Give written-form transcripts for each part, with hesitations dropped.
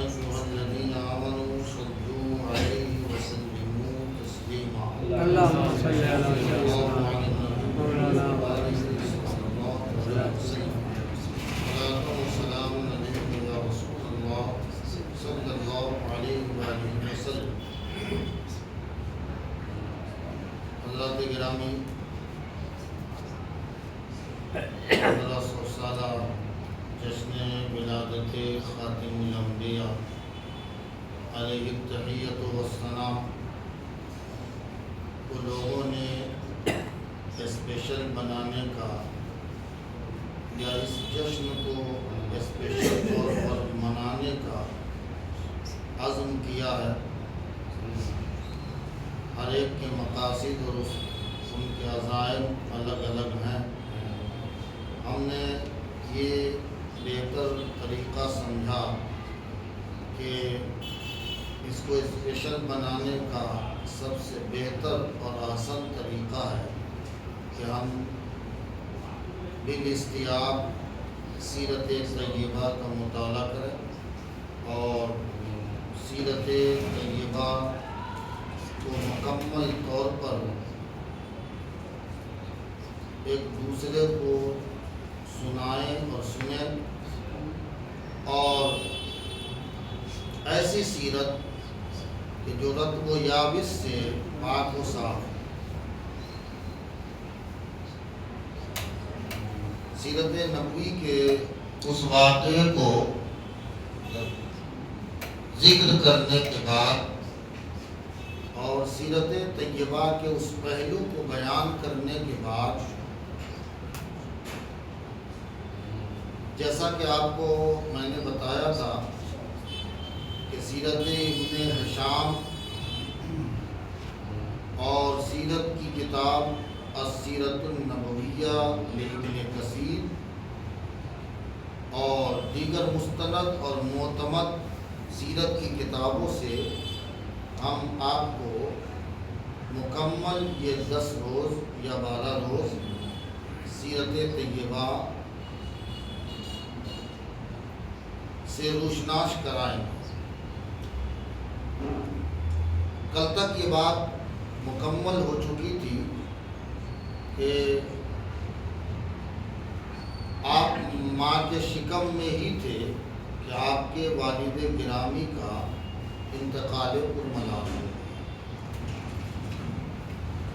أيها الذين آمنوا صلوا عليه وسلموا تسليما اللهم صل على الله سيدنا على النبي مولانا وآله صلى الله عليه وسلم صلاة وسلام عليك يا رسول الله صلى الله عليه وآله وسلم. حضرات گرامی، 1500 سالہ جشن ولادت خاتم الانبیاء علیہ التحیۃ والثناء کو لوگوں نے اسپیشل بنانے کا یا اس جشن کو اسپیشل طور پر منانے کا عزم کیا ہے. ہر ایک کے مقاصد اور ان کے عزائم الگ الگ ہیں. ہم نے یہ بہتر طریقہ سمجھا کہ اس کو اسپیشل بنانے کا سب سے بہتر اور آسان طریقہ ہے کہ ہم بالاستیاب سیرت طیبہ کا مطالعہ کریں اور سیرت طیبہ کو مکمل طور پر ایک دوسرے کو سنائیں اور سنیں، اور ایسی سیرت کہ جو رطب و یابس سے پاک و صاف. سیرت نبوی کے اس واقعے کو ذکر کرنے کے بعد اور سیرت طیبہ کے اس پہلو کو بیان کرنے کے بعد، جیسا کہ آپ کو میں نے بتایا تھا کہ سیرت ابن ہشام اور سیرت کی کتاب السیرۃ النبویہ لابن کثیر اور دیگر مستند اور معتمد سیرت کی کتابوں سے ہم آپ کو مکمل یہ 10 روز یا 12 روز سیرت طیبہ سے روشناس کرائیں. کل تک یہ بات مکمل ہو چکی تھی کہ آپ ماں کے شکم میں ہی تھے کہ آپ کے والد گرامی کا انتقال پرمنار ہو.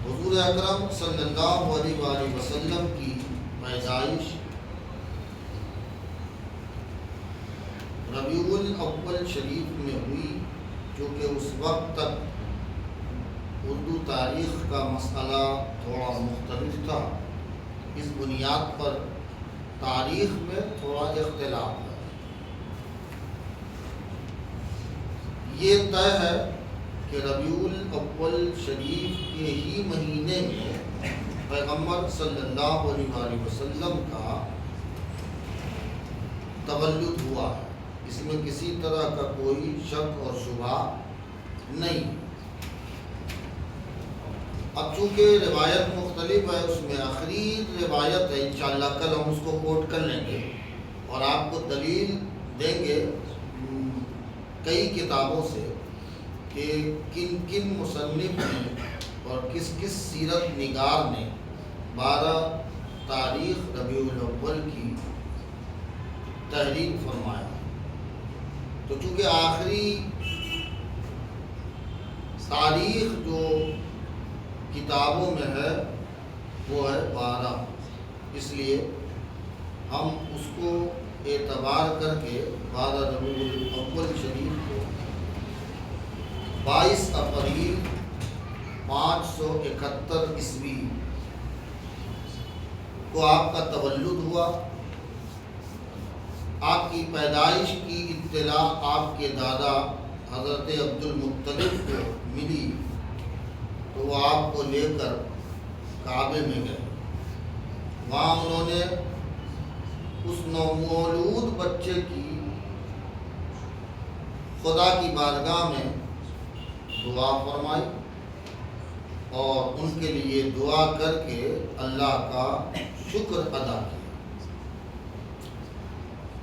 حضور اکرم صلی اللہ علیہ وآلہ وسلم کی پیدائش ربیع الاول شریف میں ہوئی، چونکہ اس وقت تک اردو تاریخ کا مسئلہ تھوڑا مختلف تھا. اس بنیاد پر تاریخ میں تھوڑا اختلاف ہے. یہ طے ہے کہ ربیع الاول شریف کے ہی مہینے میں پیغمبر صلی اللہ علیہ وآلہ وسلم کا تولد ہوا ہے. اس میں کسی طرح کا کوئی شک اور شبہ نہیں. اب چونکہ روایت مختلف ہے، اس میں آخری روایت ہے، انشاءاللہ کل ہم اس کو کوٹ کر لیں گے اور آپ کو دلیل دیں گے کئی کتابوں سے کہ کن کن مصنف نے اور کس کس سیرت نگار نے 12 تاریخ ربیع الاول کی تحریر فرمایا. تو چونکہ آخری تاریخ جو کتابوں میں ہے وہ ہے 12، اس لیے ہم اس کو اعتبار کر کے 12 ربیع الاول شریف کو 22 اپریل 571 عیسوی کو آپ کا تولد ہوا. آپ کی پیدائش کی اطلاع آپ کے دادا حضرت عبد المطلب کو ملی تو وہ آپ کو لے کر کعبے میں گئے. وہاں انہوں نے اس نومولود بچے کی خدا کی بارگاہ میں دعا فرمائی اور ان کے لیے دعا کر کے اللہ کا شکر ادا کیا.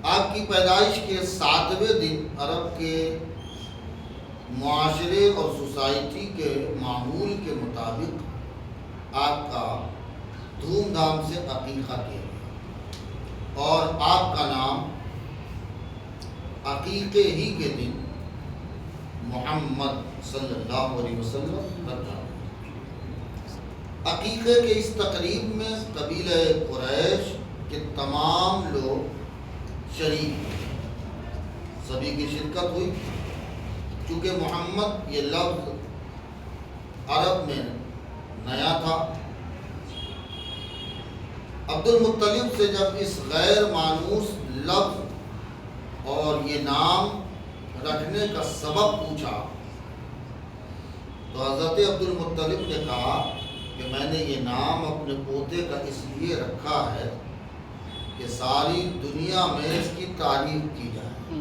آپ کی پیدائش کے 7ویں دن عرب کے معاشرے اور سوسائٹی کے معمول کے مطابق آپ کا دھوم دھام سے عقیقہ کیا گیا اور آپ کا نام عقیقے ہی کے دن محمد صلی اللہ علیہ وسلم رکھا۔ عقیقے کے اس تقریب میں قبیلہ قریش کے تمام لوگ شریک ہوئے، سبھی کی شرکت ہوئی۔ چونکہ محمد یہ لفظ عرب میں نیا تھا، عبد المطلب سے جب اس غیر مانوس لفظ اور یہ نام رکھنے کا سبب پوچھا تو حضرت عبد المطلب نے کہا کہ میں نے یہ نام اپنے پوتے کا اس لیے رکھا ہے کہ ساری دنیا میں اس کی تعریف کی جائے۔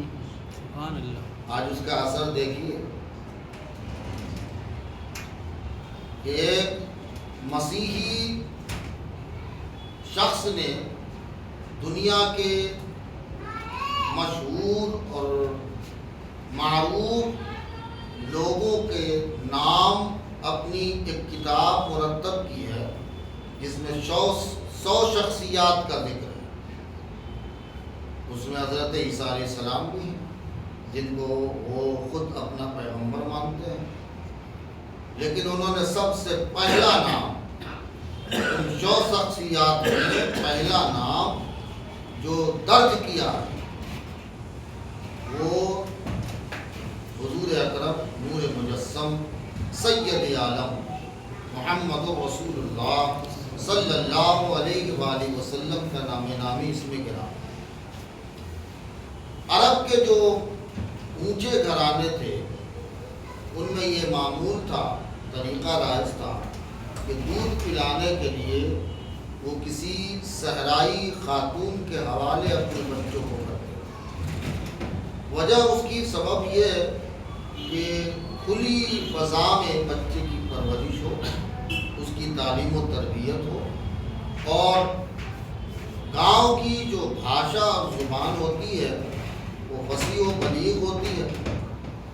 سبحان اللہ۔ آج اس کا اثر دیکھیے کہ ایک مسیحی شخص نے دنیا کے مشہور اور معروف لوگوں کے نام اپنی ایک کتاب مرتب کی ہے جس میں 100 شخصیات کا ذکر ہے۔ اس میں حضرت عیسیٰ علیہ السلام بھی ہیں جن کو وہ خود اپنا پیغمبر مانتے ہیں، لیکن انہوں نے سب سے پہلا نام، ان 100 شخصیات میں پہلا نام جو درج کیا وہ حضور اکرم نور مجسم سید عالم محمد رسول اللہ صلی اللہ علیہ وآلہ وسلم کا نام نامی اس میں گرا۔ عرب کے جو اونچے گھرانے تھے ان میں یہ معمول تھا، طریقہ رائج تھا کہ دودھ پلانے کے لیے وہ کسی صحرائی خاتون کے حوالے اپنے بچوں کو کرتے۔ وجہ اس کی سبب یہ ہے کہ کھلی فضا میں بچے کی پرورش ہو، اس کی تعلیم و تربیت ہو، اور گاؤں کی جو بھاشا اور زبان ہوتی ہے وہ فصیح و بلیغ ہوتی ہے،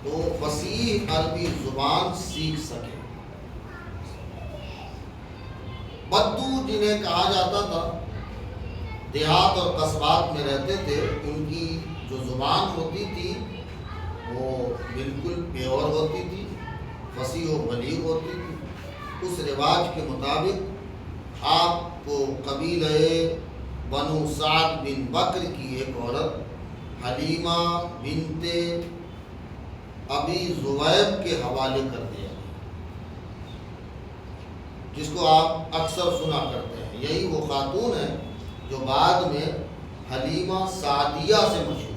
تو فصیح عربی زبان سیکھ سکے۔ بدو جنہیں کہا جاتا تھا، دیہات اور قصبات میں رہتے تھے، ان کی جو زبان ہوتی تھی وہ بالکل پیور ہوتی تھی، فصیح و بلیغ ہوتی تھی۔ اس رواج کے مطابق آپ کو قبیلہ بنو سعد بن بکر کی ایک عورت حلیمہ بنت ابی ذؤیب کے حوالے کر دیا، جس کو آپ اکثر سنا کرتے ہیں۔ یہی وہ خاتون ہے جو بعد میں حلیمہ سعدیہ سے مشہور،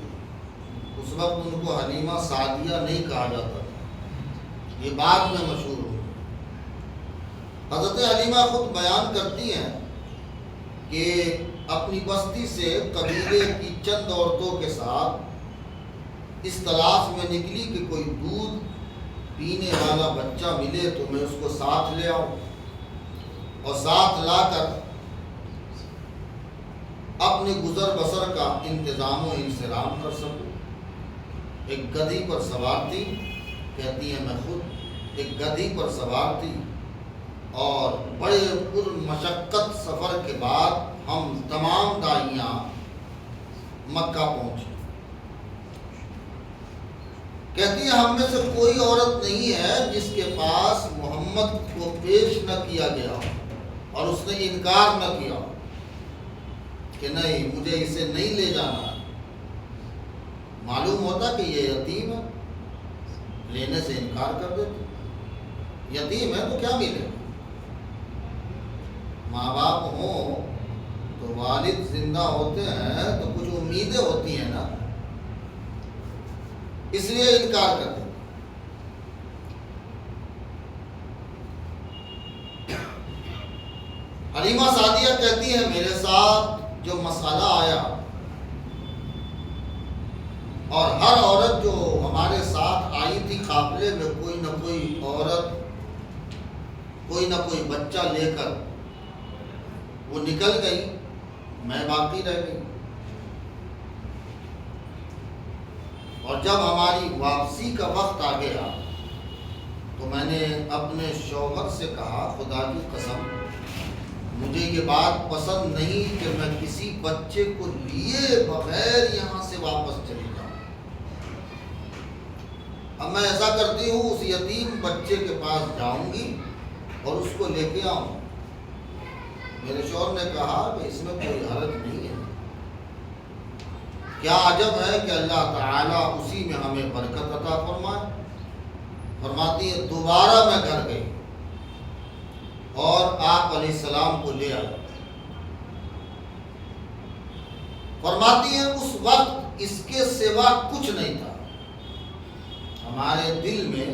اس وقت ان کو حلیمہ سعدیہ نہیں کہا جاتا تھا، یہ بعد میں مشہور ہوئی۔ حضرت حلیمہ خود بیان کرتی ہیں کہ اپنی بستی سے قبیلے کی چند عورتوں کے ساتھ اس تلاش میں نکلی کہ کوئی دودھ پینے والا بچہ ملے تو میں اس کو ساتھ لے آؤں اور ساتھ لا کر اپنے گزر بسر کا انتظام و انصرام کر سکوں۔ ایک گدھی پر سوار تھی، کہتی ہیں میں خود ایک گدھی پر سوار تھی، اور بڑے پر مشقت سفر کے بعد ہم تمام داعیاں مکہ پہنچے۔ کہتی ہیں ہم میں سے کوئی عورت نہیں ہے جس کے پاس محمد کو پیش نہ کیا گیا اور اس نے انکار نہ کیا کہ نہیں مجھے اسے نہیں لے جانا۔ معلوم ہوتا کہ یہ یتیم ہے، لینے سے انکار کر دیتے۔ یتیم ہے تو کیا ملے؟ ماں باپ ہوں تو والد زندہ ہوتے ہیں تو کچھ امیدیں ہوتی ہیں نا، اس لیے انکار کر دیتے۔ حلیمہ سعدیہ کہتی ہے میرے ساتھ جو مسئلہ آیا، اور ہر عورت جو ہمارے ساتھ آئی تھی قافلے میں، کوئی نہ کوئی عورت کوئی نہ کوئی بچہ لے کر وہ نکل گئی، میں باقی رہ گئی۔ اور جب ہماری واپسی کا وقت آ گیا تو میں نے اپنے شوہر سے کہا خدا کی قسم مجھے یہ بات پسند نہیں کہ میں کسی بچے کو لیے بغیر یہاں سے واپس چلی جاؤں۔ اب میں ایسا کرتی ہوں اس یتیم بچے کے پاس جاؤں گی اور اس کو لے کے آؤں۔ میرے شوہر نے کہا کہ اس میں کوئی حرج نہیں ہے، کیا عجب ہے کہ اللہ تعالیٰ اسی میں ہمیں برکت عطا فرمائے۔ فرماتی ہے دوبارہ میں گھر گئی اور آپ علیہ السلام کو لے آئے۔ فرماتی ہے اس وقت اس کے سوا کچھ نہیں تھا، ہمارے دل میں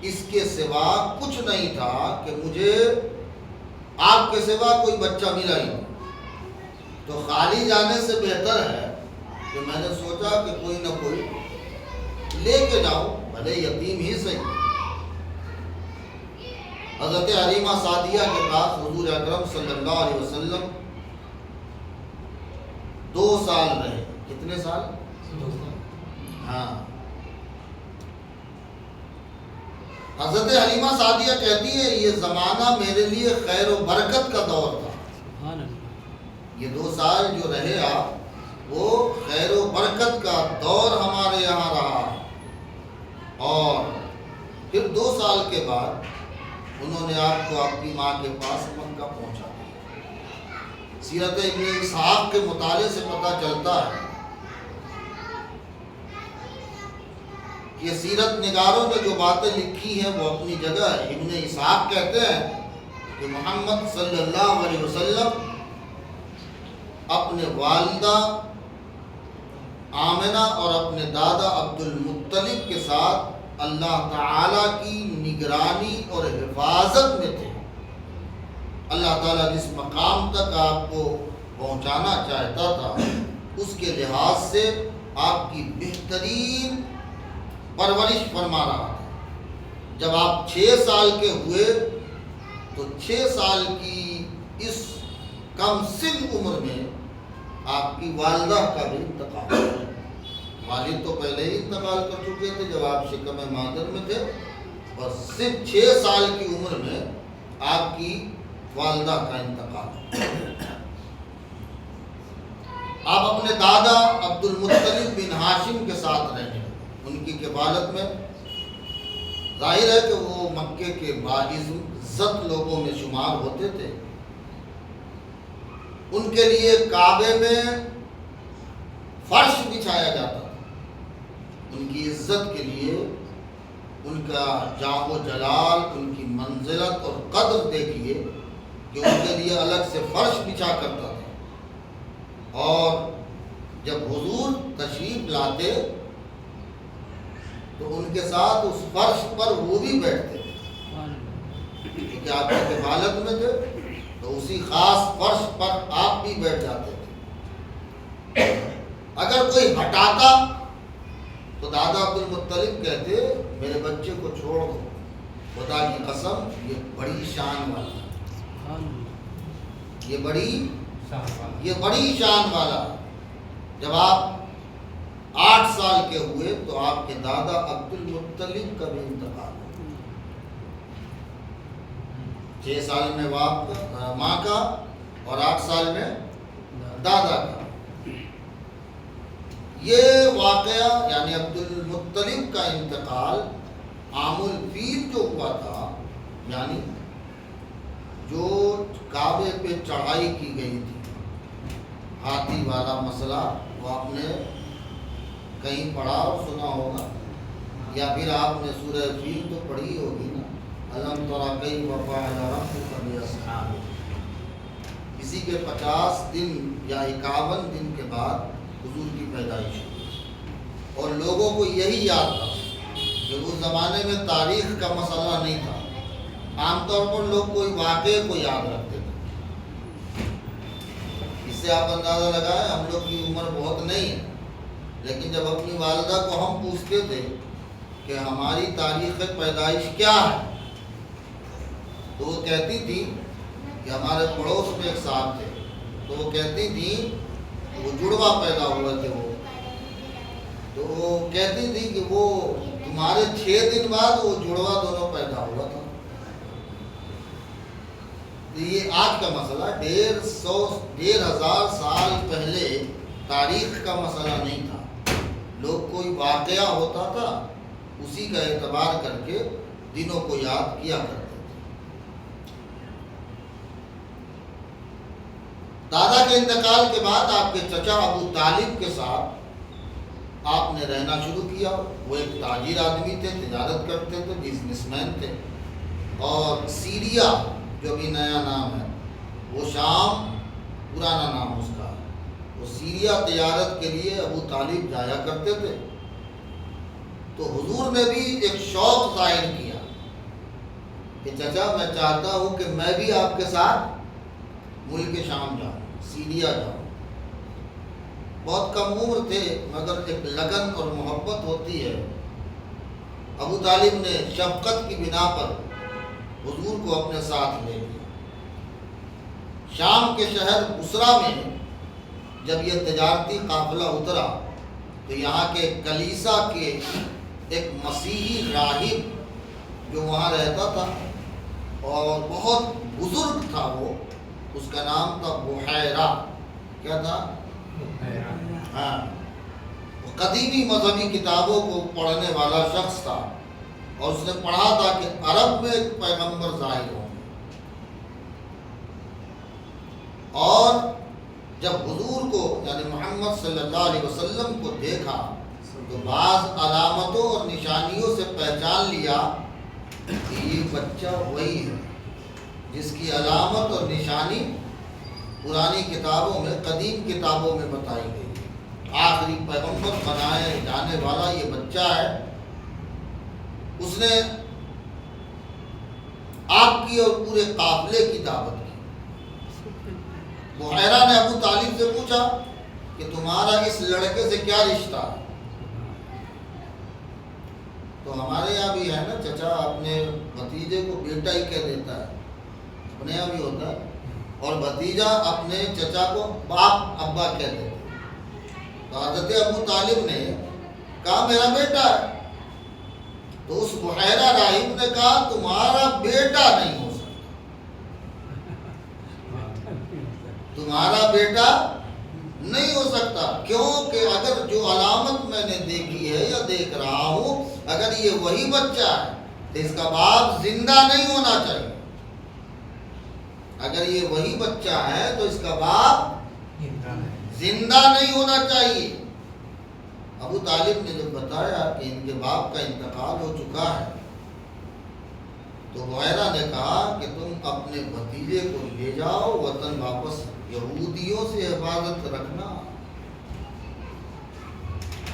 اس کے سوا کچھ نہیں تھا کہ مجھے آپ کے سوا کوئی بچہ ملا ہی تو خالی جانے سے بہتر ہے کہ میں نے سوچا کہ کوئی نہ کوئی لے کے جاؤ، بھلے یتیم ہی صحیح۔ حضرت حلیمہ سعدیہ کے پاس حضور اکرم صلی اللہ علیہ وسلم 2 سال رہے۔ کتنے سال؟ 2 سال۔ ہاں، حضرت حلیمہ سعدیہ کہتی ہے یہ زمانہ میرے لیے خیر و برکت کا دور تھا۔ سبحان اللہ۔ یہ 2 سال جو رہے آپ وہ خیر و برکت کا دور ہمارے یہاں رہا، اور پھر 2 سال کے بعد انہوں نے آپ کو اپنی ماں کے پاس مکہ پہنچا دیا۔ سیرت ابن اسحاق کے مطالعے سے پتہ چلتا ہے کہ سیرت نگاروں نے جو باتیں لکھی ہیں وہ اپنی جگہ ہے۔ ابن اسحاق کہتے ہیں کہ محمد صلی اللہ علیہ وسلم اپنے والدہ آمنہ اور اپنے دادا عبد المطلب کے ساتھ اللہ تعالیٰ کی نگرانی اور حفاظت میں تھے۔ اللہ تعالیٰ جس مقام تک آپ کو پہنچانا چاہتا تھا اس کے لحاظ سے آپ کی بہترین پرورش فرما رہا تھا۔ جب آپ 6 سال کے ہوئے تو 6 سال کی اس کم سن عمر میں آپ کی والدہ کا بھی انتقال ہوا۔ والد تو پہلے ہی انتقال کر چکے تھے جب آپ شکم مادر میں تھے، بس صرف 6 سال کی عمر میں آپ کی والدہ کا انتقال۔ آپ اپنے دادا عبد المطلب بن ہاشم کے ساتھ رہنے، ان کی کفالت میں۔ ظاہر ہے کہ وہ مکے کے باعزت لوگوں میں شمار ہوتے تھے۔ ان کے لیے کعبے میں فرش بچھایا جاتا تھا، ان کی عزت کے لیے، ان کا جاہ و جلال، ان کی منزلت اور قدر دیکھیے کہ ان کے لیے الگ سے فرش بچھا کرتا تھا، اور جب حضور تشریف لاتے تو ان کے ساتھ اس فرش پر وہ بھی بیٹھتے تھے، کیونکہ آپ کی کفالت میں تھے تو اسی خاص فرش پر آپ بھی بیٹھ جاتے تھے۔ اگر کوئی ہٹاتا تو دادا عبد المطلب کہتے میرے بچے کو چھوڑ دو، خدا کی قسم یہ بڑی شان والا ہے، یہ بڑی شان والا ہے۔ جب آپ 8 سال کے ہوئے تو آپ کے دادا عبد المطلب کا بھی انتقال ہوا۔ 6 سال میں ماں کا اور 8 سال میں دادا کا۔ یہ واقعہ یعنی عبد المطلب کا انتقال عام الفیل جو ہوا تھا، یعنی جو کعبے پہ چڑھائی کی گئی تھی، ہاتھی والا مسئلہ، وہ آپ نے کہیں پڑھا اور سنا ہوگا، یا پھر آپ نے سورہ فیل تو پڑھی ہوگی نا، الم تری کیف فعل ربک باصحاب۔ کسی کے 50 دن یا 51 دن کے بعد حضور کی پیدائش ہوئی، اور لوگوں کو یہی یاد تھا کہ اس زمانے میں تاریخ کا مسئلہ نہیں تھا، عام طور پر لوگ کوئی واقعے کو یاد رکھتے تھے۔ اس سے آپ اندازہ لگائیں ہم لوگ کی عمر بہت نہیں ہے، لیکن جب اپنی والدہ کو ہم پوچھتے تھے کہ ہماری تاریخ پیدائش کیا ہے تو وہ کہتی تھی کہ ہمارے پڑوس میں ایک صاحب تھے، تو وہ کہتی تھی وہ جڑوا پیدا ہوئے تھے، وہ تو وہ کہتی تھی کہ وہ تمہارے 6 دن بعد وہ جڑوا دونوں پیدا ہوا تھا. تو یہ آج کا مسئلہ 1,500 سال پہلے تاریخ کا مسئلہ نہیں تھا. لوگ کوئی واقعہ ہوتا تھا اسی کا اعتبار کر کے دنوں کو یاد کیا کرتے تھے. دادا کے انتقال کے بعد آپ کے چچا ابو طالب کے ساتھ آپ نے رہنا شروع کیا. وہ ایک تاجر آدمی تھے، تجارت کرتے تھے، بزنس مین تھے. اور سیریا جو بھی نیا نام ہے، وہ شام پرانا نام اس کا. وہ سیریا تجارت کے لیے ابو طالب جایا کرتے تھے. تو حضور نے بھی ایک شوق ظاہر کیا کہ چچا میں چاہتا ہوں کہ میں بھی آپ کے ساتھ ملک شام جاؤں، سیریا جاؤں. بہت کم عمر تھے مگر ایک لگن اور محبت ہوتی ہے. ابو طالب نے شفقت کی بنا پر حضور کو اپنے ساتھ لے لیا. شام کے شہر بصرہ میں جب یہ تجارتی قافلہ اترا تو یہاں کے کلیسا کے ایک مسیحی راہب جو وہاں رہتا تھا اور بہت بزرگ تھا، وہ اس کا نام تھا بحیرہ. کیا تھا؟ ہاں. قدیمی مذہبی کتابوں کو پڑھنے والا شخص تھا اور اس نے پڑھا تھا کہ عرب میں ایک پیغمبر ظاہر ہوں گے. اور جب حضور کو یعنی محمد صلی اللہ علیہ وسلم کو دیکھا تو بعض علامتوں اور نشانیوں سے پہچان لیا کہ یہ بچہ وہی ہے جس کی علامت اور نشانی پرانی کتابوں میں، قدیم کتابوں میں بتائی گئی. آخری پیغمبر بنائے جانے والا یہ بچہ ہے. اس نے آپ کی اور پورے قافلے کی دعوت کی. بحیرہ نے ابو طالب سے پوچھا کہ تمہارا اس لڑکے سے کیا رشتہ ہے؟ تو ہمارے یہاں بھی ہے نا، چچا اپنے بھتیجے کو بیٹا ہی کہہ دیتا ہے، اپنے یہاں بھی ہوتا ہے. اور بھتیجا اپنے چچا کو باپ ابا کہہ دیتا ہے. تو حضرت ابو طالب نے کہا میرا بیٹا ہے. تو اس بحیرہ راہب نے کہا تمہارا بیٹا نہیں ہو سکتا، تمہارا بیٹا نہیں ہو سکتا. کیونکہ اگر جو علامت میں نے دیکھی ہے یا دیکھ رہا ہوں، اگر یہ وہی بچہ ہے تو اس کا باپ زندہ نہیں ہونا چاہیے. اگر یہ وہی بچہ ہے تو اس کا باپ زندہ نہیں ہونا چاہیے. ابو طالب نے جب بتایا کہ ان کے باپ کا انتقال ہو چکا ہے تو بحیرہ نے کہا کہ تم اپنے بھتیجے کو لے جاؤ وطن واپس، یہودیوں سے حفاظت رکھنا.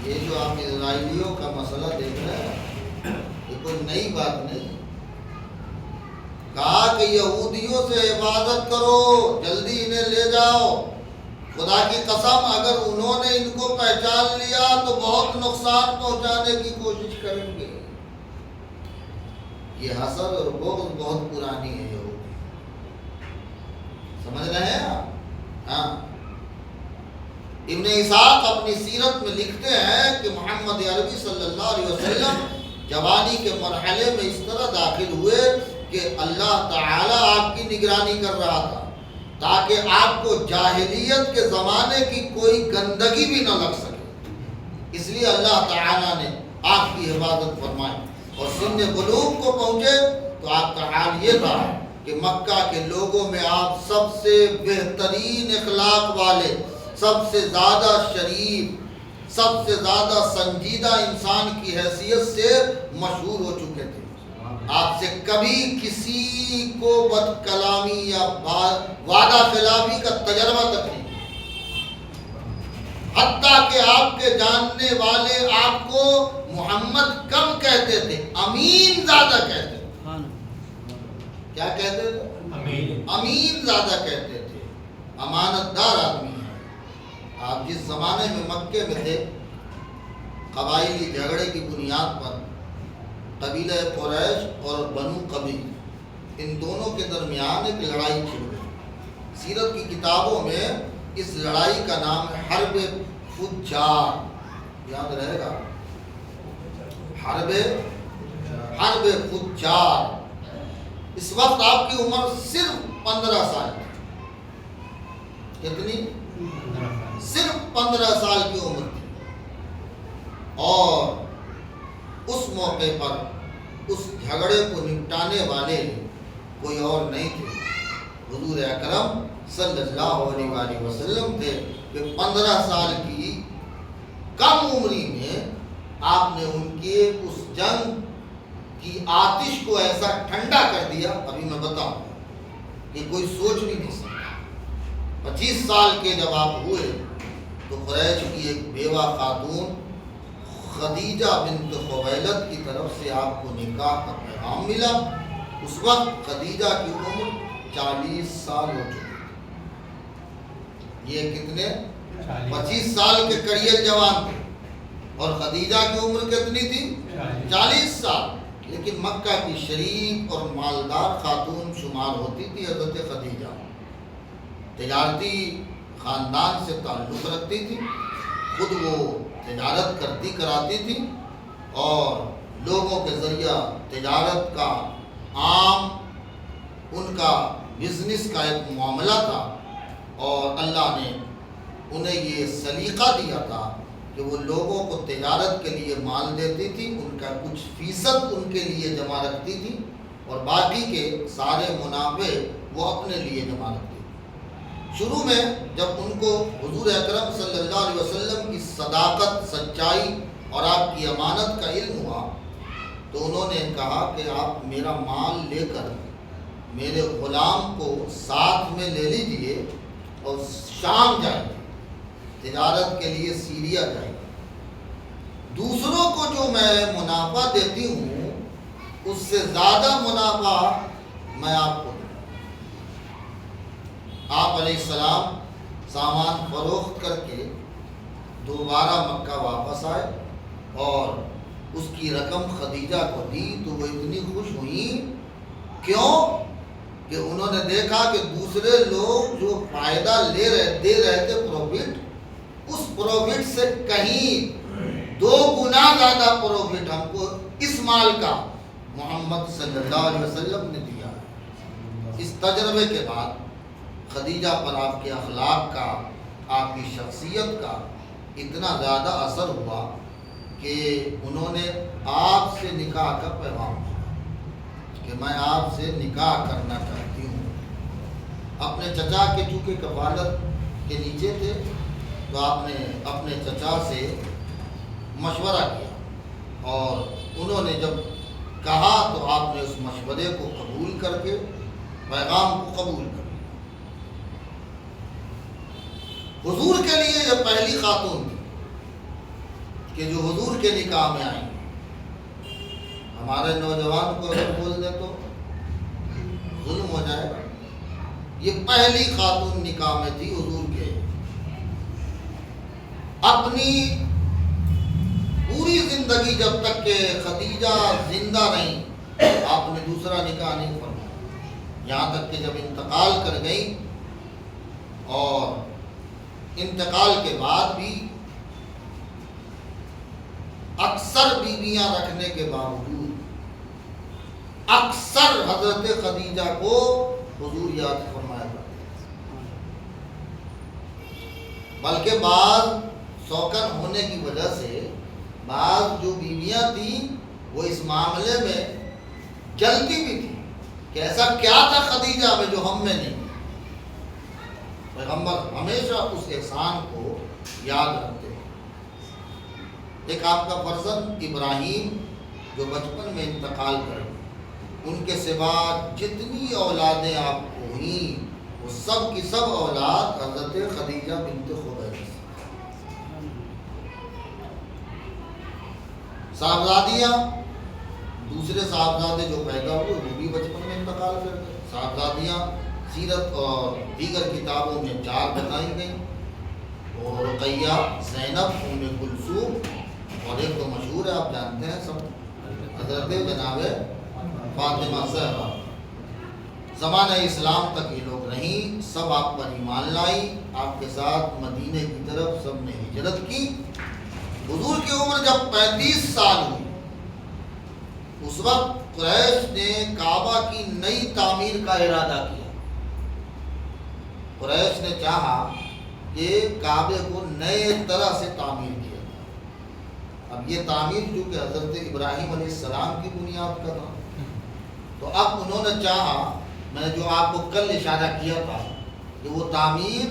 یہ جو آپ اسرائیلیوں کا مسئلہ دیکھ رہے ہیں یہ کوئی نئی بات نہیں. کہا کہ یہودیوں سے حفاظت کرو، جلدی انہیں لے جاؤ. خدا کی قسم اگر انہوں نے ان کو پہچان لیا تو بہت نقصان پہنچانے کی کوشش کریں گے. یہ حسد اور بغض بہت پرانی ہے یہودی. سمجھ رہے ہیں آپ؟ ہاں. ابن اسحاق اپنی سیرت میں لکھتے ہیں کہ محمد عربی صلی اللہ علیہ وسلم جوانی کے مرحلے میں اس طرح داخل ہوئے کہ اللہ تعالی آپ کی نگرانی کر رہا تھا تاکہ آپ کو جاہلیت کے زمانے کی کوئی گندگی بھی نہ لگ سکے. اس لیے اللہ تعالی نے آپ کی حفاظت فرمائی. اور سن بلوغ کو پہنچے تو آپ کا حال یہ تھا کہ مکہ کے لوگوں میں آپ سب سے بہترین اخلاق والے، سب سے زیادہ شریف، سب سے زیادہ سنجیدہ انسان کی حیثیت سے مشہور ہو چکے تھے. آپ سے کبھی کسی کو بد کلامی یا وعدہ خلافی کا تجربہ تک نہیں. حتیٰ کہ آپ کے جاننے والے آپ کو محمد کم کہتے تھے، امین زیادہ کہتے تھے. کیا کہتے تھے؟ امین زیادہ کہتے تھے. امانت دار آدمی ہے. آپ جس زمانے میں مکے میں تھے، قبائلی جھگڑے کی بنیاد پر قبیلہ قریش اور بنو قبیل، ان دونوں کے درمیان ایک لڑائی چھڑ گئی. سیرت کی کتابوں میں اس لڑائی کا نام ہے حرب فجار، یاد رہے گا، حرب فجار. اس وقت آپ کی عمر صرف 15 سال ہے. کتنی؟ صرف 15 سال کی عمر تھی. اور اس موقع پر اس جھگڑے کو نپٹانے والے کوئی اور نہیں تھے، حضور اکرم صلی اللہ علیہ وآلہ وسلم تھے. کہ 15 سال کی کم عمری میں آپ نے ان کے اس جنگ کی آتش کو ایسا ٹھنڈا کر دیا. ابھی میں بتاؤں کہ کوئی سوچ بھی نہیں سکتا. 25 سال کے جب آپ ہوئے تو قریش کی ایک بیوہ خاتون خدیجہ بنت خویلد کی طرف سے آپ کو نکاح کا پیغام ملا. اس وقت خدیجہ کی عمر 40 سال ہو چکی. یہ کتنے؟ 25 سال کے کریل جوان تھے اور خدیجہ کی عمر کتنی تھی؟ 40 سال. لیکن مکہ کی شریف اور مالدار خاتون شمار ہوتی تھی حضرت خدیجہ. تجارتی خاندان سے تعلق رکھتی تھی، خود وہ تجارت کرتی کراتی تھی اور لوگوں کے ذریعہ تجارت کا عام ان کا بزنس کا ایک معاملہ تھا. اور اللہ نے انہیں یہ سلیقہ دیا تھا کہ وہ لوگوں کو تجارت کے لیے مال دیتی تھی، ان کا کچھ فیصد ان کے لیے جمع رکھتی تھی اور باقی کے سارے منافع وہ اپنے لیے جمع رکھتی تھی. شروع میں جب ان کو حضور اکرم صلی اللہ علیہ وسلم کی صداقت، سچائی اور آپ کی امانت کا علم ہوا تو انہوں نے کہا کہ آپ میرا مال لے کر میرے غلام کو ساتھ میں لے لیجئے اور شام جائیں، تجارت کے لیے سیریا جائیں. دوسروں کو جو میں منافع دیتی ہوں اس سے زیادہ منافع میں آپ کو دوں. آپ علیہ السلام سامان فروخت کر کے دوبارہ مکہ واپس آئے اور اس کی رقم خدیجہ کو دی تو وہ اتنی خوش ہوئیں. کیوں کہ انہوں نے دیکھا کہ دوسرے لوگ جو فائدہ دے رہے تھے پروفٹ، اس پروفٹ سے کہیں 2 گنا زیادہ پروفٹ ہم کو اس مال کا محمد صلی اللہ علیہ وسلم نے دیا ہے. اس تجربے کے بعد خدیجہ پر آپ کے اخلاق کا، آپ کی شخصیت کا اتنا زیادہ اثر ہوا کہ انہوں نے آپ سے نکاح کا پیغام دیا کہ میں آپ سے نکاح کرنا چاہتی ہوں. اپنے چچا کے چونکہ کفالت کے نیچے تھے تو آپ نے اپنے چچا سے مشورہ کیا اور انہوں نے جب کہا تو آپ نے اس مشورے کو قبول کر کے پیغام کو قبول کر. حضور کے لیے یہ پہلی خاتون تھی کہ جو حضور کے نکاح میں آئیں. ہمارے نوجوان کو اگر بول دے تو ظلم ہو جائے گا. یہ پہلی خاتون نکاح میں تھی حضور کے. اپنی پوری زندگی جب تک کہ خدیجہ زندہ رہیں آپ نے دوسرا نکاح نہیں فرمایا، یہاں تک کہ جب انتقال کر گئی اور انتقال کے بعد بھی اکثر بیویاں رکھنے کے باوجود اکثر حضرت خدیجہ کو حضور یاد فرمایا کرتے، بلکہ بعض سوکن ہونے کی وجہ سے بعض جو بیویاں تھیں وہ اس معاملے میں جلتی بھی تھی کہ ایسا کیا تھا خدیجہ میں جو ہم میں نہیں. پیغمبر ہمیشہ اس احسان کو یاد رکھتے ہیں. ایک آپ کا فرزند ابراہیم جو بچپن میں انتقال کرے، ان کے سوا جتنی اولادیں آپ کو ہوئیں وہ سب کی سب اولاد حضرت خدیجہ بنت خویلد. صاحبزادیاں، دوسرے صاحبزادے جو پیدا ہوئے وہ بھی بچپن میں انتقال کر گئے. صاحبزادیاں سیرت اور دیگر کتابوں میں 4 بتائی گئیں، اور رقیہ، زینب، ام کلثوم اور ایک تو مشہور ہے آپ جانتے ہیں سب، حضرت جناب فاطمہ زہرا. زمانہ اسلام تک یہ لوگ نہیں، سب آپ پر ایمان لائی، آپ کے ساتھ مدینے کی طرف سب نے ہجرت کی حضور کی عمر جب 35 سال ہوئی، اس وقت قریش نے کعبہ کی نئی تعمیر کا ارادہ کیا۔ قریش نے چاہا کہ کعبے کو نئے طرح سے تعمیر کیا جائے۔ اب یہ تعمیر جو کہ حضرت ابراہیم علیہ السلام کی بنیاد کا تھا، تو اب انہوں نے چاہا، میں نے جو آپ کو کل اشارہ کیا تھا کہ وہ تعمیر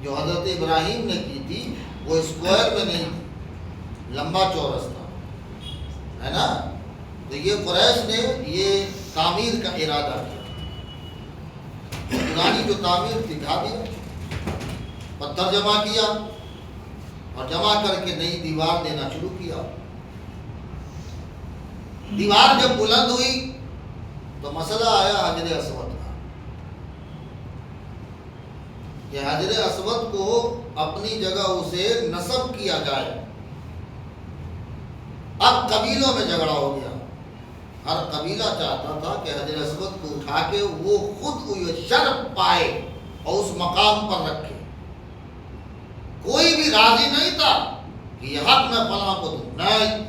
جو حضرت ابراہیم نے کی تھی وہ اسکوائر میں نہیں تھی، لمبا چورس تھا، ہے نا؟ تو یہ قریش نے یہ تعمیر کا ارادہ کیا، پرانی جو تعمیر تھی ڈھا دیا، پتھر جمع کیا اور جمع کر کے نئی دیوار دینا شروع کیا۔ دیوار جب بلند ہوئی تو مسئلہ آیا حجر اسود کا کہ حجر اسود کو اپنی جگہ اسے نصب کیا جائے۔ اب قبیلوں میں جھگڑا ہو گیا، ہر قبیلہ چاہتا تھا کہ حجر اسود کو اٹھا کے وہ خود شرف پائے اور اس مقام پر رکھے۔ کوئی بھی راضی نہیں تھا کہ یہ حق میں فلاں کو دوں، نہیں،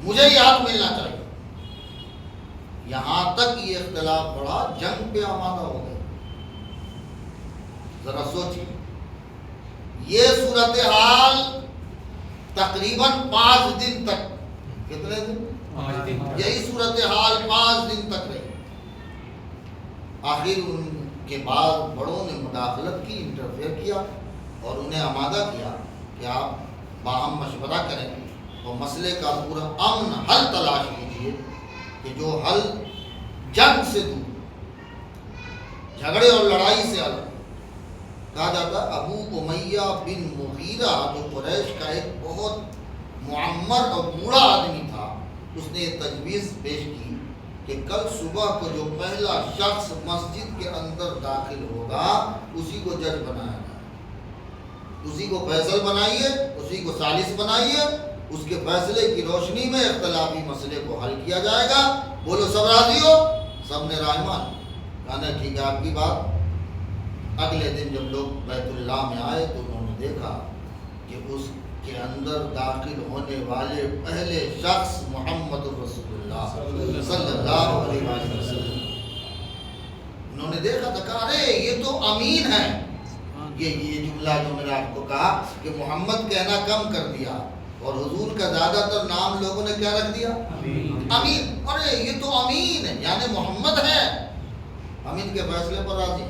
مجھے یہ حق ملنا چاہیے۔ یہاں تک یہ اختلاف بڑھا، جنگ پہ آمادہ ہو گئے۔ ذرا سوچیے، یہ صورتحال تقریباً 5 دن تک، کتنے دن؟ یہی صورتحال 5 دن تک رہی۔ آخر ان کے بعد بڑوں نے مداخلت کی، انٹرفیئر کیا اور انہیں آمادہ کیا کہ آپ باہم مشورہ کریں اور مسئلے کا پورا امن حل تلاش کیجیے کہ جو حل جنگ سے دور، جھگڑے اور لڑائی سے الگ۔ کہا جاتا ابو امیہ بن مغیرہ جو قریش کا ایک بہت معمر اور بوڑھا آدمی تھا، اس نے یہ تجویز پیش کی کہ کل صبح کو جو پہلا شخص مسجد کے اندر داخل ہوگا اسی کو جج بنایا جائے، اسی کو فیصل بنائیے، اسی کو ثالث بنائیے، اس کے فیصلے کی روشنی میں اختلافی مسئلے کو حل کیا جائے گا۔ بولو سب راضی ہو؟ سب نے رائے مان، کہا ٹھیک ہے آپ کی بات۔ اگلے دن جب لوگ بیت اللہ میں آئے تو انہوں نے دیکھا کہ اس کے اندر داخل ہونے والے پہلے شخص محمد رسول اللہ صلی اللہ علیہ وسلم۔ انہوں نے دیکھا تو کہا ارے یہ تو امین ہے۔ یہ جملہ جو میں نے آپ کو کہا کہ محمد کہنا کم کر دیا اور حضور کا زیادہ تر نام لوگوں نے کیا رکھ دیا؟ امین۔ ارے یہ تو امین ہے، یعنی محمد ہے۔ امین کے فیصلے پر راضی۔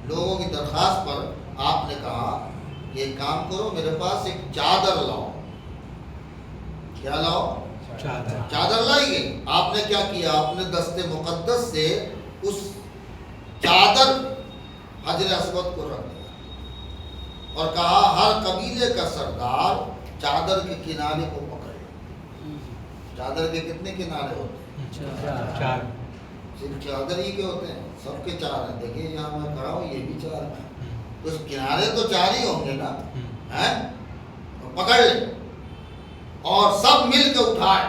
لوگوں کی درخواست پر آپ نے کہا کہ ایک کام کرو، میرے پاس ایک چادر لاؤ۔ کیا لاؤ؟ چادر لائی گئی۔ آپ نے کیا کیا؟ آپ نے دست مقدس سے اس چادر حجر اسود کو رکھ دیا اور کہا ہر قبیلے کا سردار چادر کے کنارے کو پکڑے۔ چادر کے کتنے کنارے ہوتے ہیں؟ 4۔ صرف چادر ہی کے ہوتے ہیں؟ سب کے 4 ہیں۔ دیکھیے یہاں میں کھڑا ہوں، یہ بھی 4 ہیں۔ تو کنارے تو 4 ہی ہوں گے نا، ہیں؟ پکڑ لے اور سب مل کے اٹھائے،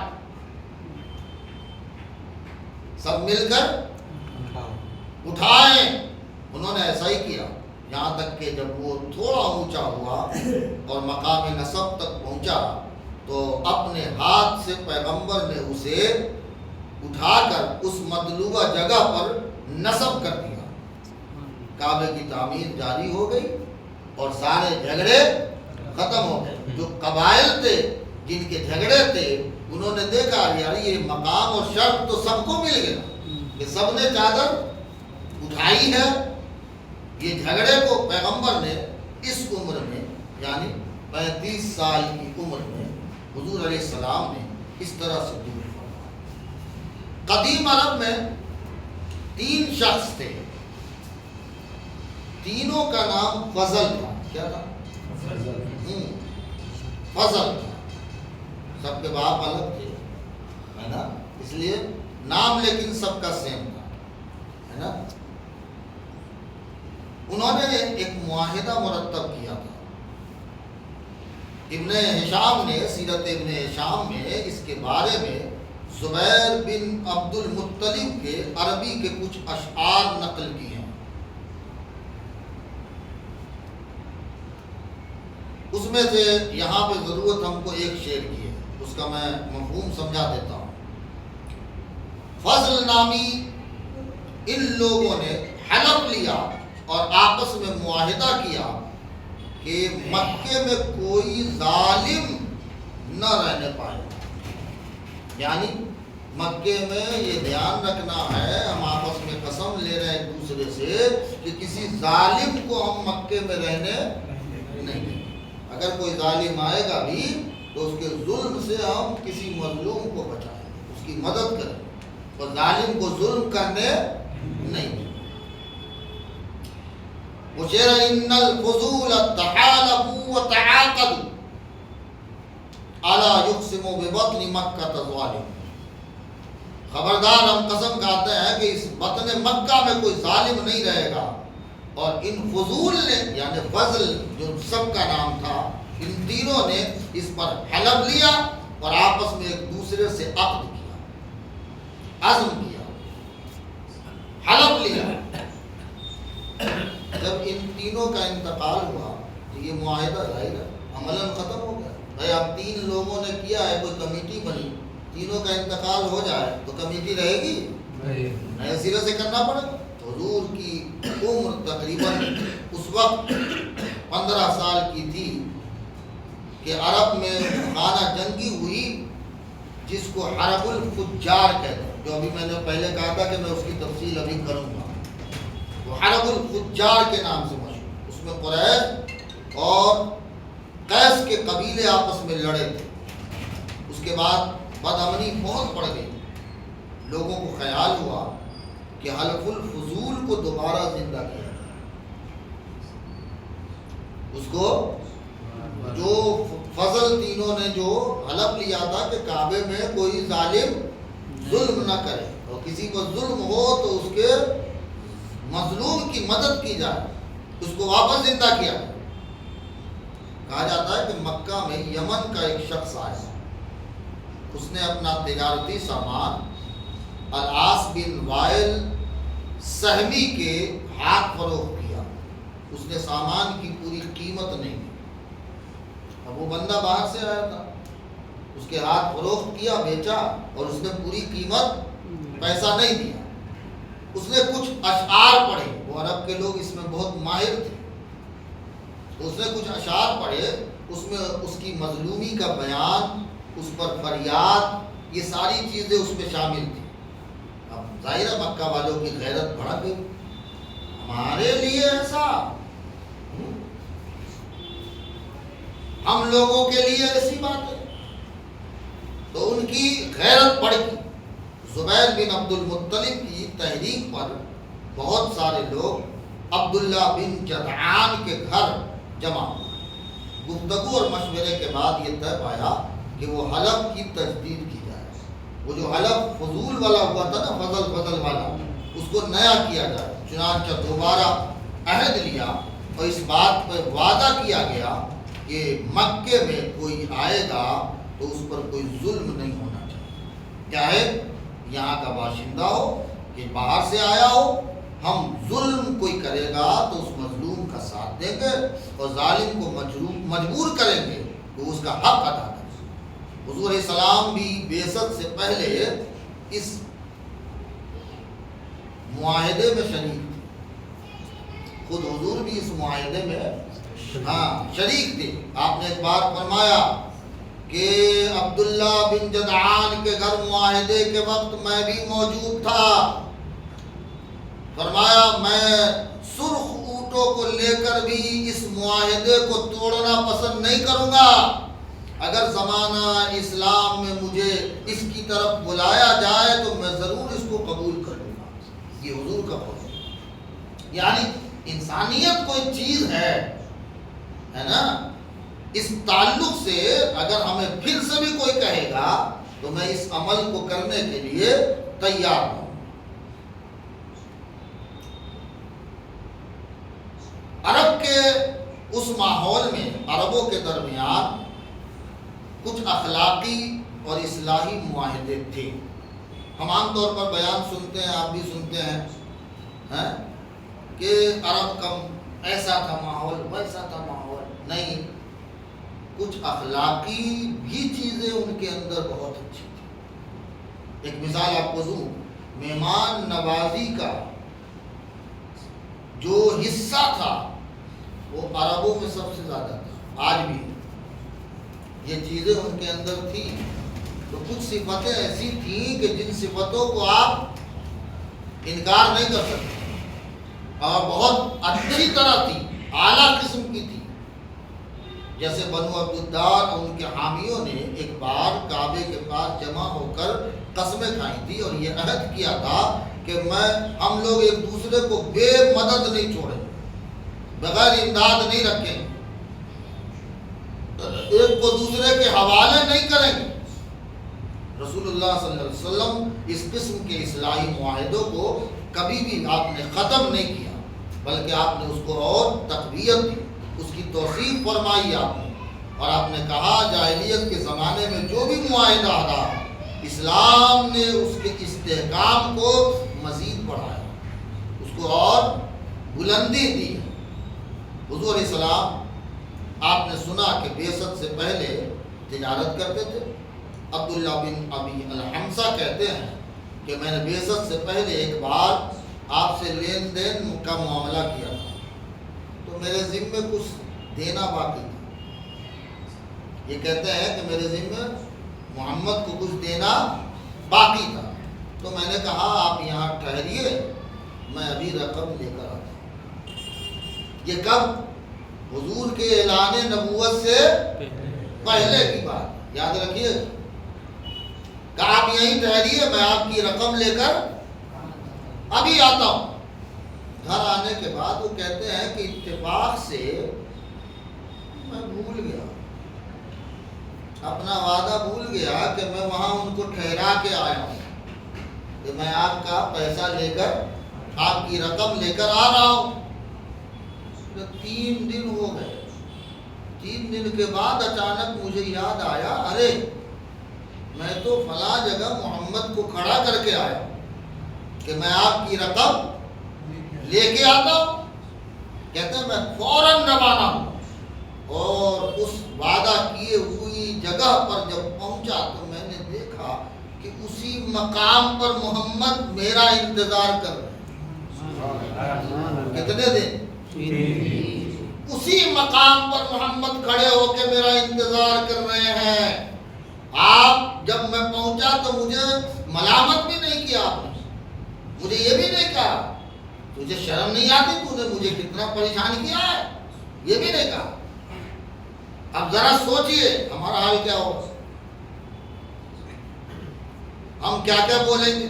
سب مل کر اٹھائے۔ انہوں نے ایسا ہی کیا، یہاں تک کہ جب وہ تھوڑا اونچا ہوا اور مقام نصب تک پہنچا تو اپنے ہاتھ سے پیغمبر نے اسے اٹھا کر اس مطلوبہ جگہ پر نصب کر دیا۔ کعبے کی تعمیر جاری ہو گئی اور سارے جھگڑے ختم ہو گئے۔ جو قبائل تھے جن کے جھگڑے تھے انہوں نے دیکھا یار یہ مقام اور شرف تو سب کو مل گیا کہ سب نے چادر اٹھائی ہے۔ یہ جھگڑے کو پیغمبر نے اس عمر میں یعنی 35 سال کی عمر میں حضور علیہ السلام نے اس طرح سے دور فرمایا۔ قدیم عرب میں 3 شخص تھے، تینوں کا نام فضل تھا۔ کیا تھا؟ فضل تھا۔ سب کے باپ الگ تھے، ہے نا، اس لیے نام لیکن سب کا سیم تھا، ہے نا۔ انہوں نے ایک معاہدہ مرتب کیا تھا۔ ابن ہشام نے سیرت ابن ہشام میں اس کے بارے میں زبیر بن عبد المطلب کے عربی کے کچھ اشعار نقل کی ہیں۔ اس میں سے یہاں پہ ضرورت ہم کو ایک شعر کی ہے، اس کا میں مفہوم سمجھا دیتا ہوں۔ فضل نامی ان لوگوں نے حلف لیا اور آپس میں معاہدہ کیا کہ مکے میں کوئی ظالم نہ رہنے پائے، یعنی مکے میں یہ دھیان رکھنا ہے، ہم آپس میں قسم لے رہے ہیں ایک دوسرے سے کہ کسی ظالم کو ہم مکے میں رہنے نہیں دیں گے۔ اگر کوئی ظالم آئے گا بھی تو اس کے ظلم سے ہم کسی مظلوم کو بچائیں، اس کی مدد کریں اور ظالم کو ظلم کرنے نہیں دیں۔ وہ شعر ان الفضول تحالفوا وتعاقدوا الا یقسموا ببطن مکہ ظالم، خبردار ہم قسم کھاتے ہیں کہ اس بطن مکہ میں کوئی ظالم نہیں رہے گا۔ اور ان فضول نے یعنی فضل جو سب کا نام تھا، ان تینوں نے اس پر حلف لیا اور آپس میں ایک دوسرے سے عقد کیا، عزم کیا، حلف لیا۔ جب ان تینوں کا انتقال ہوا تو یہ معاہدہ ظاہر ہے عملاً ختم ہو گیا۔ بھائی اب تین لوگوں نے کیا ہے، کوئی کمیٹی بنی، تینوں کا انتقال ہو جائے تو کمیٹی رہے گی؟ نئے سرے سے کرنا پڑے گا۔ حضور کی عمر تقریباً اس وقت 15 سال کی تھی کہ عرب میں خانہ جنگی ہوئی جس کو حرب الفجار کہتے ہیں، جو ابھی میں نے پہلے کہا تھا کہ میں اس کی تفصیل ابھی کروں گا۔ وہ حرب الفجار کے نام سے مشہور، اس میں قریش اور قیس کے قبیلے آپس میں لڑے تھے۔ اس کے بعد بدامنی بہت بڑھ گئی، لوگوں کو خیال ہوا کہ حلف الفضول کو دوبارہ زندہ کیا جائے، اس کو جو فضل تینوں نے جو حلف لیا تھا کہ کعبے میں کوئی ظالم ظلم نہ کرے اور کسی کو ظلم ہو تو اس کے مظلوم کی مدد کی جائے، اس کو واپس زندہ کیا جائے۔ کہا جاتا ہے کہ مکہ میں یمن کا ایک شخص آیا، اس نے اپنا تجارتی سامان العاص بن وائل سہمی کے ہاتھ فروخت کیا۔ اس نے سامان کی پوری قیمت نہیں دی، اب وہ بندہ باہر سے آیا تھا، اس کے ہاتھ فروخت کیا، بیچا اور اس نے پوری قیمت پیسہ نہیں دیا۔ اس نے کچھ اشعار پڑھے، وہ عرب کے لوگ اس میں بہت ماہر تھے، اس نے کچھ اشعار پڑھے، اس میں اس کی مظلومی کا بیان، اس پر فریاد، یہ ساری چیزیں اس میں شامل تھی۔ اب ظاہر ہے مکہ والوں کی غیرت بڑھ گئی، ہمارے لیے ایسا، ہم لوگوں کے لیے ایسی بات ہے، تو ان کی غیرت بڑھ گئی۔ زبیر بن عبد المطلب کی تحریک پر بہت سارے لوگ عبداللہ بن جدعان کے گھر جمع ہوئے۔ گفتگو اور مشورے کے بعد یہ طے پایا کہ وہ حلف کی تجدید کی جائے، وہ جو حلف فضول والا ہوا تھا نا، فضل والا، اس کو نیا کیا جائے۔ چنانچہ دوبارہ عہد لیا اور اس بات پر وعدہ کیا گیا کہ مکے میں کوئی آئے گا تو اس پر کوئی ظلم نہیں ہونا چاہیے، چاہے یہاں کا باشندہ ہو کہ باہر سے آیا ہو، ہم ظلم کوئی کرے گا تو اس مظلوم کا ساتھ دیں گے اور ظالم کو مجبور کریں گے تو اس کا حق ادا کریں گے۔ حضور علیہ السلام بھی بعثت سے پہلے اس معاہدے میں شریک تھے، خود حضور بھی اس معاہدے میں شریک تھے۔ آپ نے ایک بار فرمایا کہ عبداللہ بن جدعان کے گھر معاہدے کے وقت میں بھی موجود تھا، فرمایا میں سرخ اونٹوں کو لے کر بھی اس معاہدے کو توڑنا پسند نہیں کروں گا، اگر زمانہ اسلام میں مجھے اس کی طرف بلایا جائے تو میں ضرور اس کو قبول کروں گا۔ یہ حضور کا قول ہے، یعنی انسانیت کوئی چیز ہے نا، اس تعلق سے اگر ہمیں پھر سے بھی کوئی کہے گا تو میں اس عمل کو کرنے کے لیے تیار ہوں۔ عرب کے اس ماحول میں عربوں کے درمیان کچھ اخلاقی اور اصلاحی معاہدے تھے۔ ہم عام طور پر بیان سنتے ہیں، آپ بھی سنتے ہیں کہ عرب کا ایسا تھا ماحول، ویسا تھا ماحول، نہیں، کچھ اخلاقی بھی چیزیں ان کے اندر بہت اچھی تھی۔ ایک مثال آپ کو دوں، مہمان نوازی کا جو حصہ تھا وہ عربوں میں سب سے زیادہ تھا، آج بھی یہ چیزیں ان کے اندر تھی۔ تو کچھ صفتیں ایسی تھیں کہ جن صفتوں کو آپ انکار نہیں کر سکتے، اور بہت اچھی طرح تھی، اعلیٰ قسم کی تھی۔ جیسے بنو عبدالدار اور ان کے حامیوں نے ایک بار کعبے کے پاس جمع ہو کر قسمیں کھائی تھی اور یہ عہد کیا تھا کہ ہم لوگ ایک دوسرے کو بے مدد نہیں چھوڑیں، بغیر امداد نہیں رکھیں، ایک کو دوسرے کے حوالے نہیں کریں گے۔ رسول اللہ صلی اللہ علیہ وسلم اس قسم کے اصلاحی معاہدوں کو کبھی بھی آپ نے ختم نہیں کیا، بلکہ آپ نے اس کو اور تقویت دی، اس کی توسیع فرمائی آپ نے، اور آپ نے کہا جاہلیت کے زمانے میں جو بھی معاہدہ رہا، اسلام نے اس کے استحکام کو مزید بڑھایا، اس کو اور بلندی دی۔ حضور علیہ السلام آپ نے سنا کہ بعثت سے پہلے تجارت کرتے تھے۔ عبداللہ بن ابی الحمزہ کہتے ہیں کہ میں نے بعثت سے پہلے ایک بار آپ سے لین دین کا معاملہ کیا تھا، تو میرے ذمے کچھ دینا باقی تھا۔ یہ کہتے ہیں کہ میرے ذمے محمد کو کچھ دینا باقی تھا، تو میں نے کہا آپ یہاں ٹھہریے، میں ابھی رقم لے کر آتا ہوں۔ یہ کب؟ حضور کے اعلان نبوت سے پہلے کی بات، یاد رکھیے۔ کہا آپ یہیں ٹھہریے، میں آپ کی رقم لے کر ابھی آتا ہوں۔ گھر آنے کے بعد وہ کہتے ہیں کہ اتفاق سے میں بھول گیا، اپنا وعدہ بھول گیا کہ میں وہاں ان کو ٹھہرا کے آیا ہوں، کہ میں آپ کا پیسہ لے کر، آپ کی رقم لے کر آ رہا ہوں۔ 3 دن ہو گئے، 3 دن کے بعد اچانک مجھے یاد آیا، ارے میں تو فلاں جگہ محمد کو کھڑا کر کے آیا کہ میں آپ کی رقم لے کے آتا ہوں۔ کہتے ہیں میں فوراً روانہ ہوں، اور اس وعدہ کیے ہوئی جگہ پر جب پہنچا تو میں نے دیکھا کہ اسی مقام پر محمد میرا انتظار کر رہے ہیں۔ کتنے دن؟ اسی مقام پر محمد کھڑے ہو کے میرا انتظار کر رہے ہیں۔ آپ جب میں پہنچا تو مجھے ملامت بھی نہیں کیا، آپ نے مجھے یہ بھی نہیں کہا تجھے شرم نہیں آتی، تو نے مجھے کتنا پریشان کیا ہے، یہ بھی نہیں کہا۔ اب ذرا سوچئے ہمارا حال کیا ہوگا، ہم کیا کیا بولیں گے؟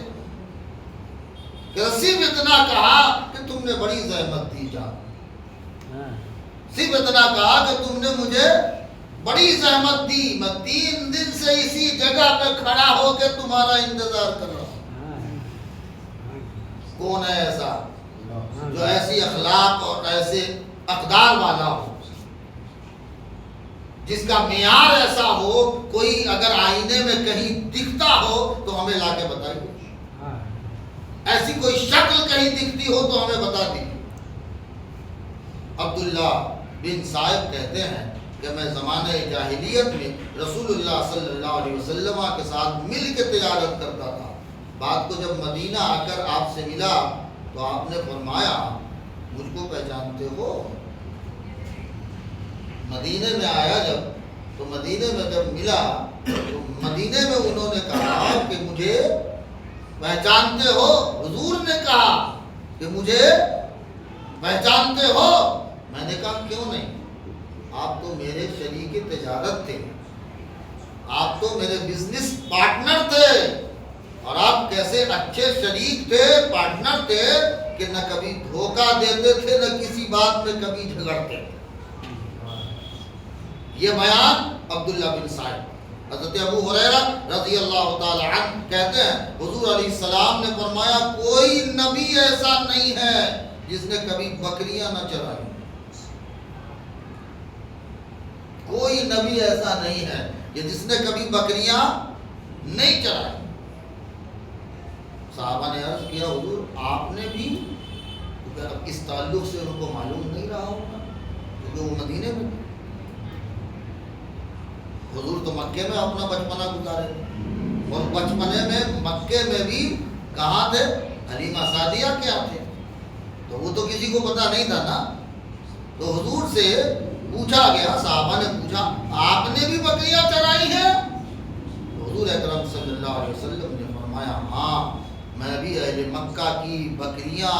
کہ صرف اتنا کہا کہ تم نے بڑی زحمت دی جان، صرف اتنا کہا کہ تم نے مجھے بڑی زحمت دی، میں 3 دن سے اسی جگہ پہ کھڑا ہو کے تمہارا انتظار کر رہا ہوں۔ کون ہے ایسا جو ایسی اخلاق اور ایسے اقدار والا ہو، جس کا معیار ایسا ہو، کوئی اگر آئینے میں کہیں دکھتا ہو تو ہمیں لا کے بتائیے، ایسی کوئی شکل کہیں دکھتی ہو تو ہمیں بتا دیجیے۔ عبداللہ بن صائب کہتے ہیں کہ میں زمانہ جاہلیت میں رسول اللہ صلی اللہ علیہ وسلم کے ساتھ مل کے تجارت کرتا تھا۔ بعد کو جب مدینہ آ کر آپ سے ملا تو آپ نے فرمایا مجھ کو پہچانتے ہو؟ مدینے میں آیا جب، تو مدینے میں جب ملا تو مدینے میں انہوں نے کہا کہ مجھے پہچانتے ہو؟ حضور نے کہا کہ مجھے پہچانتے ہو؟ میں نے کہا کیوں نہیں، آپ تو میرے شریک تجارت تھے، آپ تو میرے بزنس پارٹنر تھے، اور آپ کیسے اچھے شریک تھے، پارٹنر تھے کہ نہ کبھی دھوکہ دیتے تھے، نہ کسی بات میں کبھی جھگڑتے تھے۔ یہ بیان عبداللہ بن صائب، حضرت ابو ہریرہ رضی اللہ تعالی عنہ کہتے ہیں حضور علیہ السلام نے فرمایا کوئی نبی ایسا نہیں ہے جس نے کبھی بکریاں نہ چرائی، کوئی نبی ایسا نہیں ہے کہ جس نے کبھی بکریاں نہیں چرائی۔ صحابہ نے عرض کیا حضور آپ نے بھی؟ اس تعلق سے ان کو معلوم نہیں رہا ہوگا کیونکہ وہ مدینے میں تھے۔ حضور تو مکے میں اپنا بچپنا گزارے اور بچپنے میں مکے میں بھی کہاں تھے؟ حلیمہ سعدیہ کیا تھے؟ تو وہ تو کسی کو پتا نہیں تھا نا. تو حضور سے پوچھا گیا, صحابہ نے پوچھا آپ نے بھی بکریاں چرائی ہیں؟ تو حضور اکرم صلی اللہ علیہ وسلم نے فرمایا ہاں میں بھی اہل مکہ کی بکریاں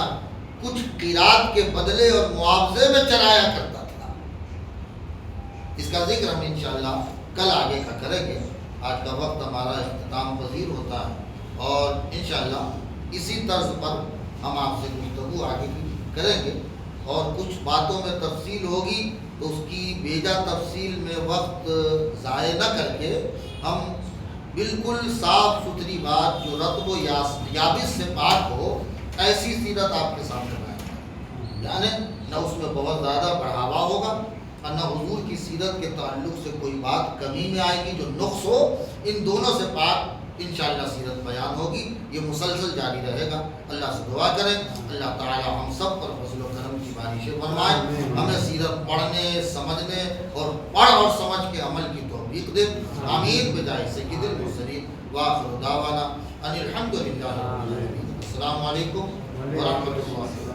کچھ قیراط کے بدلے اور معاوضے میں چرایا کرتا تھا. اس کا ذکر ہم انشاءاللہ کل آگے کا کریں گے. آج کا وقت ہمارا اختتام پذیر ہوتا ہے اور انشاءاللہ اسی طرز پر ہم آپ سے گفتگو آگے بھی کریں گے اور کچھ باتوں میں تفصیل ہوگی تو اس کی بیجا تفصیل میں وقت ضائع نہ کر کے ہم بالکل صاف ستھری بات جو رطب و یابس سے پاک ہو ایسی سیرت آپ کے سامنے لائیں گے. یعنی نہ اس میں بہت زیادہ بڑھاوا ہوگا اور نہ حضور کی سیرت کے تعلق سے کوئی بات کمی میں آئے گی جو نقص ہو. ان دونوں سے پاک انشاءاللہ سیرت بیان ہوگی. یہ مسلسل جاری رہے گا. اللہ سے دعا کریں اللہ تعالی ہم سب پر فضل و کرم کی بارشیں فرمائے, ہمیں سیرت پڑھنے سمجھنے اور پڑھ اور سمجھ کے عمل کی توفیق دے. آمین بجائے سید المرسلین وآخر دعوانا ان الحمد للہ. السلام علیکم ورحمۃ اللہ.